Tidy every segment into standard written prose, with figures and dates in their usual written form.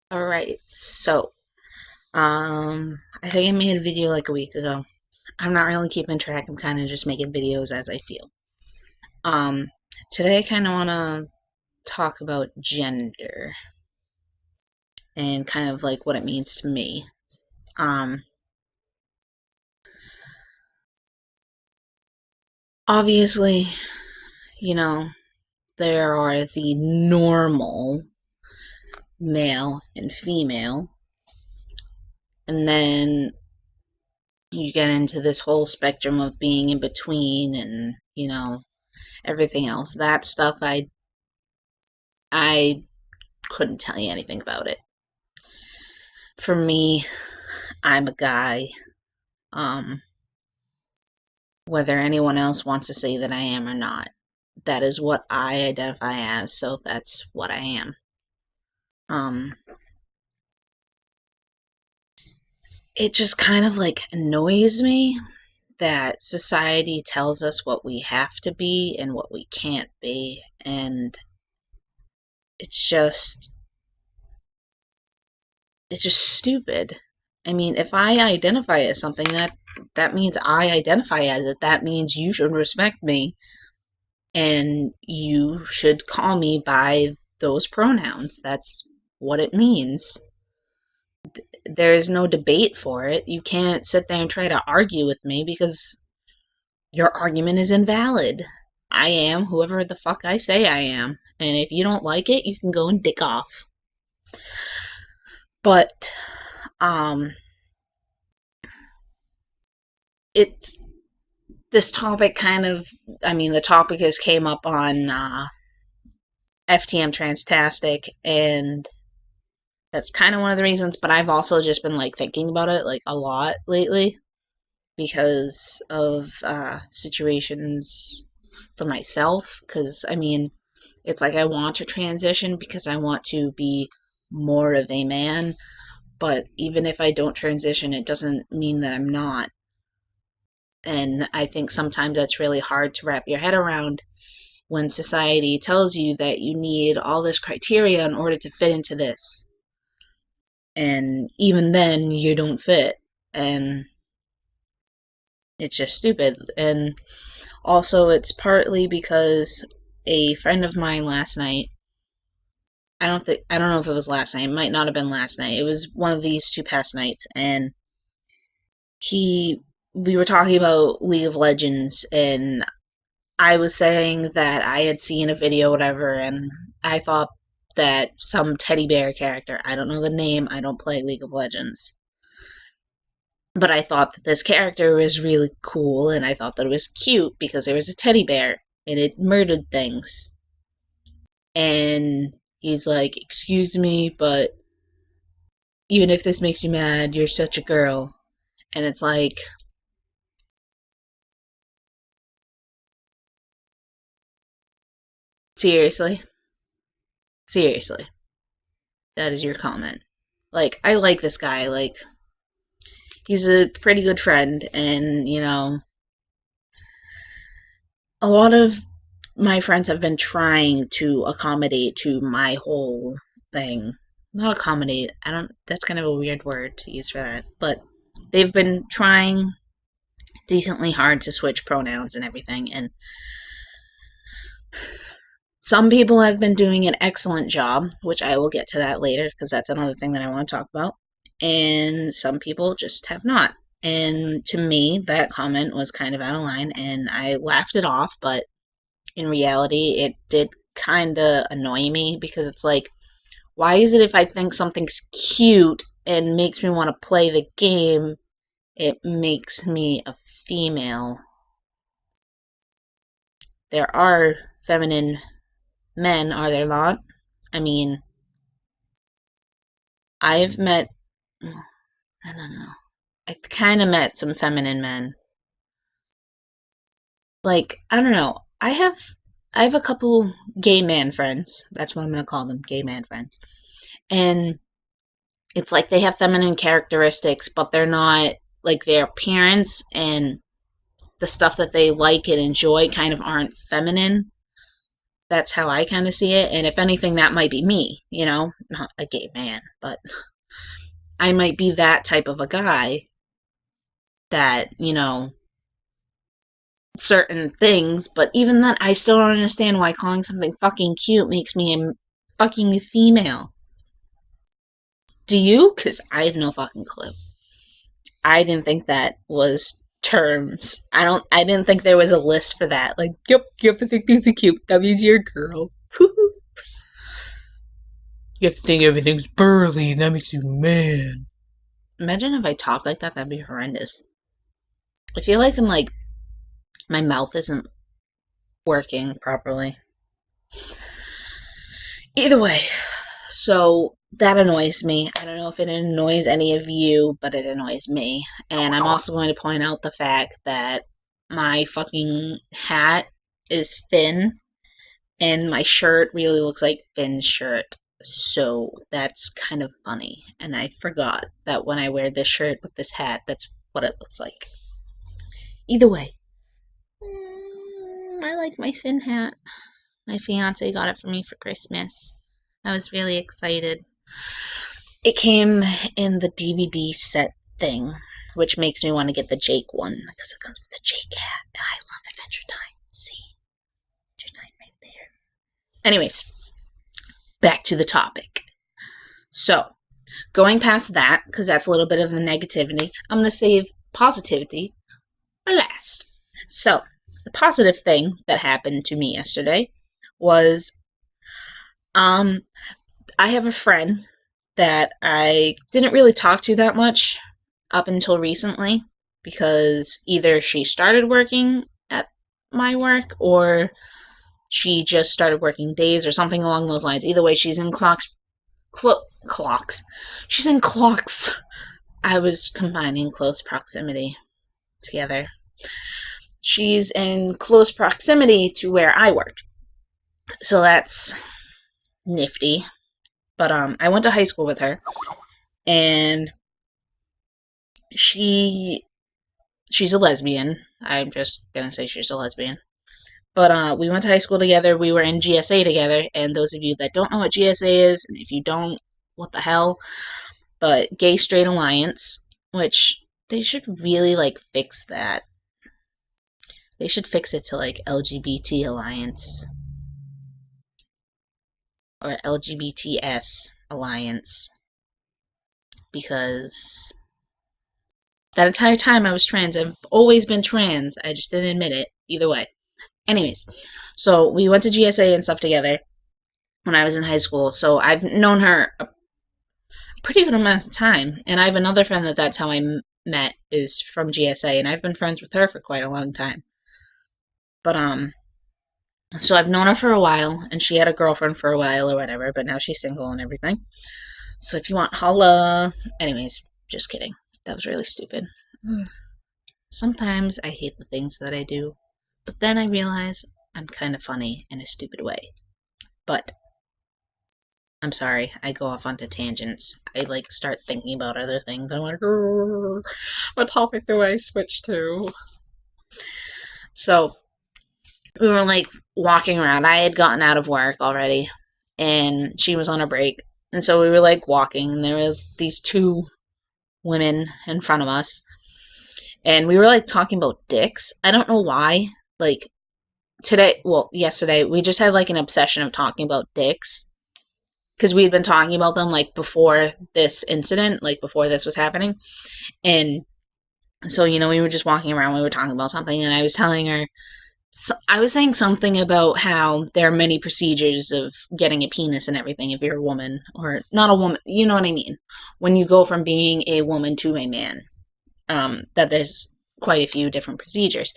Alright, so, I think I made a video like a week ago. I'm not really keeping track, I'm kind of just making videos as I feel. Um, Today I kind of want to talk about gender and kind of like what it means to me. Um, Obviously, you know, there are the normal male and female, and then you get into this whole spectrum of being in between and, everything else. That stuff I couldn't tell you anything about it. For me, I'm a guy. Um, Whether anyone else wants to say that I am or not, that is what I identify as, so that's what I am. Um, it just kind of like annoys me that society tells us what we have to be and what we can't be, and it's just it's just stupid. I mean, if I identify as something, that means I identify as it. That means you should respect me and you should call me by those pronouns. That's what it means. There is no debate for it. You can't sit there and try to argue with me because your argument is invalid. I am whoever the fuck I say I am. And if you don't like it, you can go and dick off. But um it's this topic kind of, I mean, the topic has came up on FTM Transtastic, and that's kind of one of the reasons, but I've also just been like thinking about it like a lot lately because of situations for myself. Because I mean, it's like I want to transition because I want to be more of a man, but even if I don't transition, it doesn't mean that I'm not. And I think sometimes that's really hard to wrap your head around when society tells you that you need all this criteria in order to fit into this. And even then, you don't fit. And it's just stupid. And also, it's partly because a friend of mine last night, I don't know if it was last night, it might not have been last night, it was one of these two past nights, and he, we were talking about League of Legends, and I was saying that I had seen a video, whatever, and I thought that some teddy bear character, I don't know the name, I don't play League of Legends, but I thought that this character was really cool, and I thought that it was cute because there was a teddy bear and it murdered things. And he's like, "Excuse me, but even if this makes you mad, you're such a girl." And it's like, seriously? Seriously. That is your comment. Like, I like this guy. Like, he's a pretty good friend, and, a lot of my friends have been trying to accommodate to my whole thing. Not accommodate, I don't, that's kind of a weird word to use for that, but they've been trying decently hard to switch pronouns and everything, and some people have been doing an excellent job, which I will get to that later because that's another thing that I want to talk about, and some people just have not. And to me, that comment was kind of out of line, and I laughed it off, but in reality, it did kind of annoy me because it's like, why is it if I think something's cute and makes me want to play the game, it makes me a female? There are feminine men, are there not? I mean, I've met, I don't know, I kind of met some feminine men. Like, I don't know, I have a couple gay man friends. That's what I'm gonna call them, gay man friends. And it's like they have feminine characteristics, but they're not, like, their appearance and the stuff that they like and enjoy kind of aren't feminine. That's how I kind of see it. And if anything, that might be me, you know, not a gay man, but I might be that type of a guy that, you know, certain things, but even then, I still don't understand why calling something fucking cute makes me a fucking female. Do you? Because I have no fucking clue. I didn't think that was terms. I didn't think there was a list for that. Like, yep, you have to think things are cute. That means you're a girl. You have to think everything's burly, and that makes you a man. Imagine if I talked like that, that'd be horrendous. I feel like I'm like, my mouth isn't working properly. Either way, so that annoys me. I don't know if it annoys any of you, but it annoys me. And I'm also going to point out the fact that my fucking hat is Finn, and my shirt really looks like Finn's shirt. So that's kind of funny. And I forgot that when I wear this shirt with this hat, that's what it looks like. Either way, I like my Finn hat. My fiance got it for me for Christmas. I was really excited. It came in the DVD set thing, which makes me want to get the Jake one because it comes with the Jake hat. And I love Adventure Time. See? Adventure Time right there. Anyways, back to the topic. So, going past that, because that's a little bit of the negativity, I'm going to save positivity for last. So, the positive thing that happened to me yesterday was I have a friend that I didn't really talk to that much up until recently because either she started working at my work or she just started working days or something along those lines. Either way, she's in clocks. She's in clocks. I was combining close proximity together. She's in close proximity to where I work. So that's nifty. But I went to high school with her, and she's a lesbian. I'm just gonna say she's a lesbian. But we went to high school together. We were in GSA together. And those of you that don't know what GSA is, and if you don't, what the hell? But Gay Straight Alliance, which they should really like fix that. They should fix it to like LGBT Alliance or LGBTS Alliance, because that entire time I was trans. I've always been trans. I just didn't admit it. Either way. Anyways, so we went to GSA and stuff together when I was in high school. So I've known her a pretty good amount of time. And I have another friend that's how I met is from GSA, and I've been friends with her for quite a long time. But so I've known her for a while, and she had a girlfriend for a while or whatever, but now she's single and everything. So if you want, holla. Anyways, just kidding. That was really stupid. Sometimes I hate the things that I do, but then I realize I'm kind of funny in a stupid way. But I'm sorry, I go off onto tangents. I like start thinking about other things. I'm like, what topic do I switch to? So we were like walking around. I had gotten out of work already, and she was on a break. And so we were like walking, and there were these two women in front of us. And we were like talking about dicks. I don't know why. Like yesterday, we just had like an obsession of talking about dicks. Because we had been talking about them like before this incident, like before this was happening. And so, you know, we were just walking around, we were talking about something, and I was telling her, I was saying something about how there are many procedures of getting a penis and everything if you're a woman, or not a woman, you know what I mean? When you go from being a woman to a man, that there's quite a few different procedures.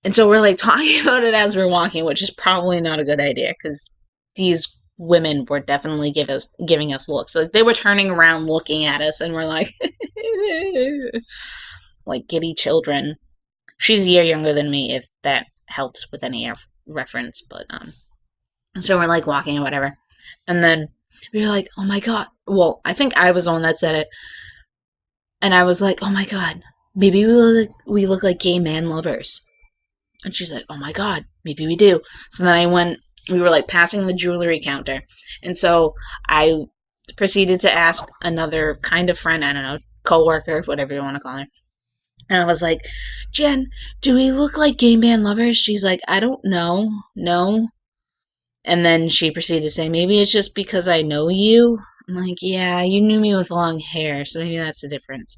And so we're like talking about it as we're walking, which is probably not a good idea, because these women were definitely giving us looks. Like they were turning around looking at us, and we're like, like giddy children. She's a year younger than me, if that helps with any reference. But so we're like walking or whatever, and then we were like, oh my god. Well, I think I was the one that said it, and I was like, oh my god, maybe we look like gay man lovers. And she's like, oh my god, maybe we do. So then I went we were like passing the jewelry counter. And so I proceeded to ask another kind of friend, I don't know, coworker, whatever you want to call her. And I was like, Jen, do we look like gay man lovers? She's like, I don't know. No. And then she proceeded to say, maybe it's just because I know you. I'm like, yeah, you knew me with long hair, so maybe that's the difference.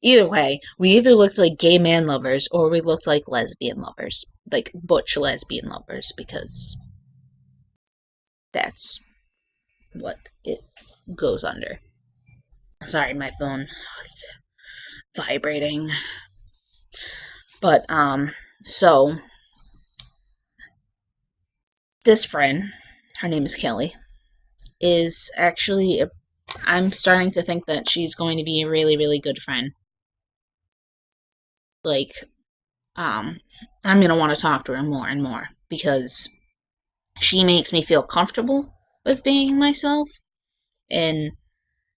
Either way, we either looked like gay man lovers or we looked like lesbian lovers. Like butch lesbian lovers, because that's what it goes under. Sorry, my phone was vibrating. But, so, this friend, her name is Kelly, is actually, I'm starting to think that she's going to be a really, really good friend. Like, I'm going to want to talk to her more and more, because she makes me feel comfortable with being myself, and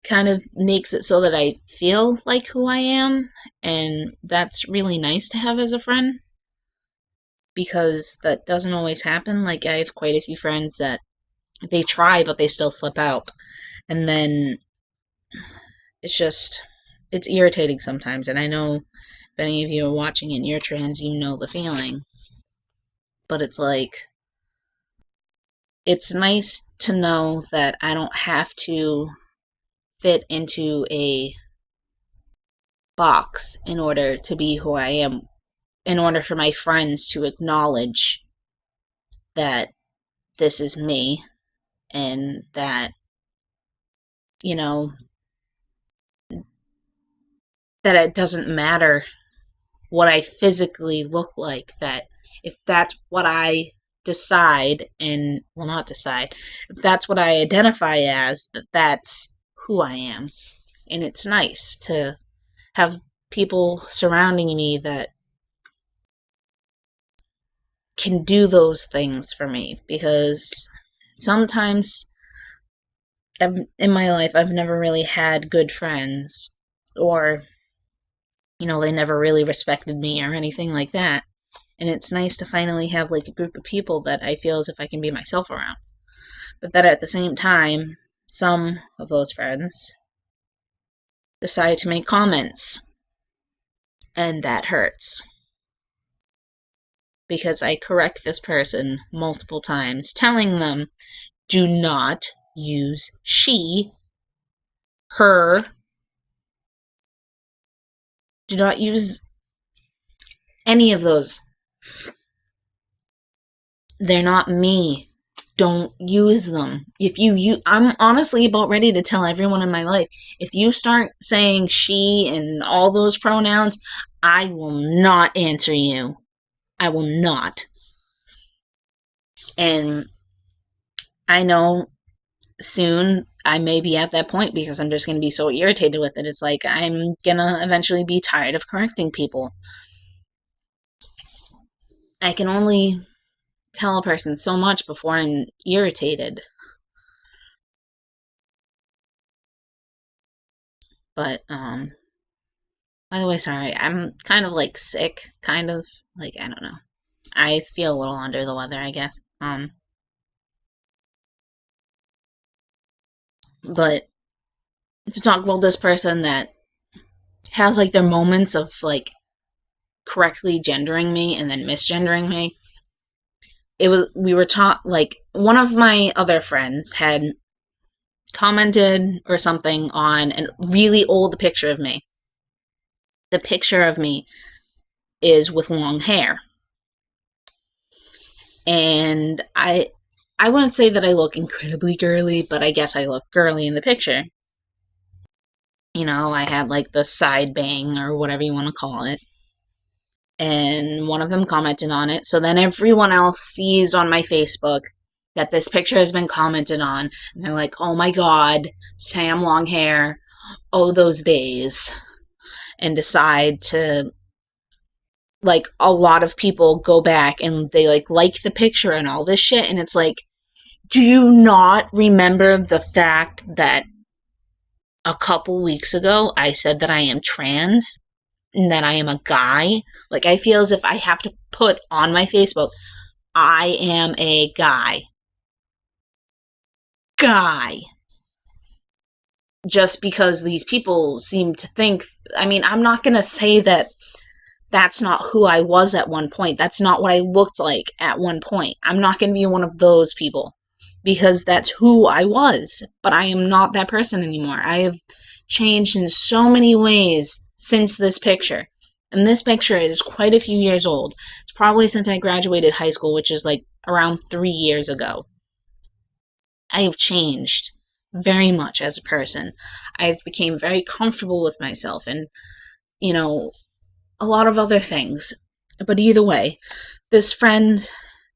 kind of makes it so that I feel like who I am, and that's really nice to have as a friend, because that doesn't always happen. Like, I have quite a few friends that they try, but they still slip out, and then it's irritating sometimes, and I know if any of you are watching and you're trans, you know the feeling, but it's like, it's nice to know that I don't have to fit into a box in order to be who I am, in order for my friends to acknowledge that this is me, and that, you know, that it doesn't matter what I physically look like, that if that's what I decide, and, well, not decide, if that's what I identify as, that that's who I am. And it's nice to have people surrounding me that can do those things for me, because sometimes in my life I've never really had good friends, or, you know, they never really respected me or anything like that. And it's nice to finally have like a group of people that I feel as if I can be myself around. But that at the same time, some of those friends decide to make comments, and that hurts. Because I correct this person multiple times, telling them, do not use she, her, do not use any of those. They're not me. Don't use them. I'm honestly about ready to tell everyone in my life, if you start saying she and all those pronouns, I will not answer you. I will not. And I know soon I may be at that point, because I'm just going to be so irritated with it. It's like, I'm going to eventually be tired of correcting people. I can only tell a person so much before I'm irritated. But, by the way, sorry, I'm kind of like sick, kind of, like, I don't know. I feel a little under the weather, I guess. But to talk about this person that has like their moments of like correctly gendering me and then misgendering me, we were taught, like, one of my other friends had commented or something on a really old picture of me. The picture of me is with long hair. And I wouldn't say that I look incredibly girly, but I guess I look girly in the picture. You know, I had like the side bang or whatever you want to call it. And one of them commented on it. So then everyone else sees on my Facebook that this picture has been commented on. And they're like, oh my god, Sam long hair. Oh, those days. And decide to, like, a lot of people go back and they like the picture and all this shit. And it's like, do you not remember the fact that a couple weeks ago I said that I am trans and that I am a guy? Like, I feel as if I have to put on my Facebook, I am a guy. guy. Just because these people seem to think, I mean, I'm not gonna say that that's not who I was at one point. That's not what I looked like at one point. I'm not gonna be one of those people. Because that's who I was. But I am not that person anymore. I have changed in so many ways since this picture. And this picture is quite a few years old. It's probably since I graduated high school, which is like around 3 years ago. I have changed very much as a person. I've become very comfortable with myself and, you know, a lot of other things. But either way, this friend,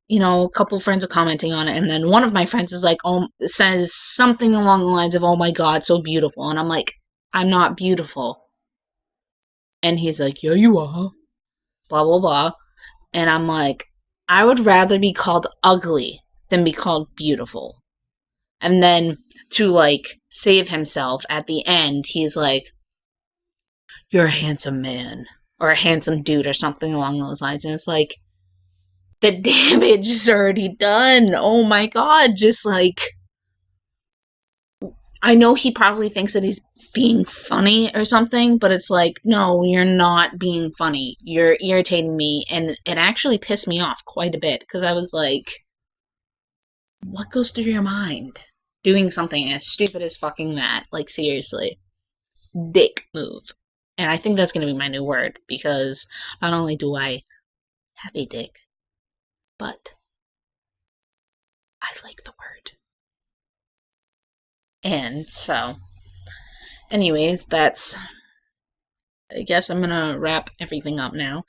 you know, a couple friends are commenting on it, and then one of my friends is like, oh, says something along the lines of, oh my god, so beautiful. And I'm like, I'm not beautiful. And he's like, yeah, you are. Blah, blah, blah. And I'm like, I would rather be called ugly than be called beautiful. And then to, like, save himself at the end, he's like, you're a handsome man. Or a handsome dude or something along those lines. And it's like, the damage is already done. Oh my god, just like, I know he probably thinks that he's being funny or something, but it's like, no, you're not being funny. You're irritating me, and it actually pissed me off quite a bit, because I was like, what goes through your mind? Doing something as stupid as fucking that. Like, seriously. Dick move. And I think that's going to be my new word, because not only do I have a dick, but I like the word. And so, anyways, that's, I guess I'm gonna wrap everything up now.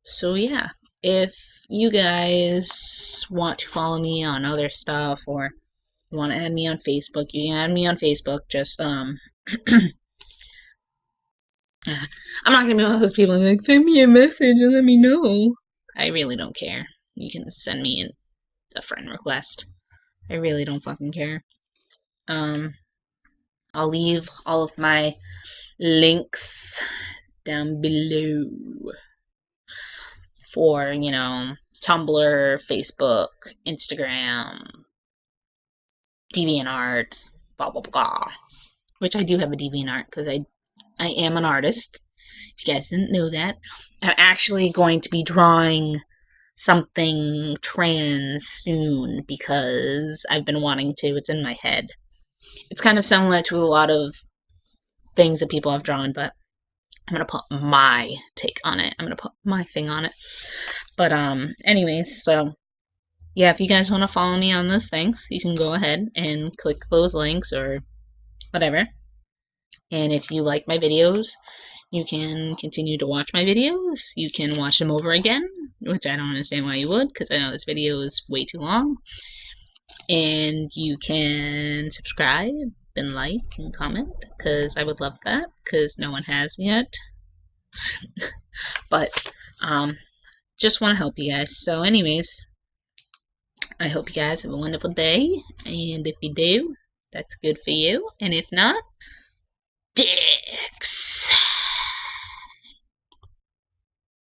So yeah, if you guys want to follow me on other stuff, or you want to add me on Facebook, you can add me on Facebook. Just, I'm not gonna be one of those people like, send me a message and let me know. I really don't care. You can send me a friend request. I really don't fucking care. I'll leave all of my links down below for, you know, Tumblr, Facebook, Instagram, DeviantArt, blah, blah, blah. Which I do have a DeviantArt, because I am an artist. If you guys didn't know that. I'm actually going to be drawing something trans soon, because I've been wanting to. It's in my head. It's kind of similar to a lot of things that people have drawn, but I'm gonna put my take on it. I'm gonna put my thing on it. But, anyways, so, yeah, if you guys want to follow me on those things, you can go ahead and click those links, or whatever. And if you like my videos, you can continue to watch my videos. You can watch them over again, which I don't understand why you would, because I know this video is way too long. And you can subscribe and like and comment, because I would love that, because no one has yet. But, just want to help you guys. So anyways, I hope you guys have a wonderful day, and if you do, that's good for you, and if not, dicks!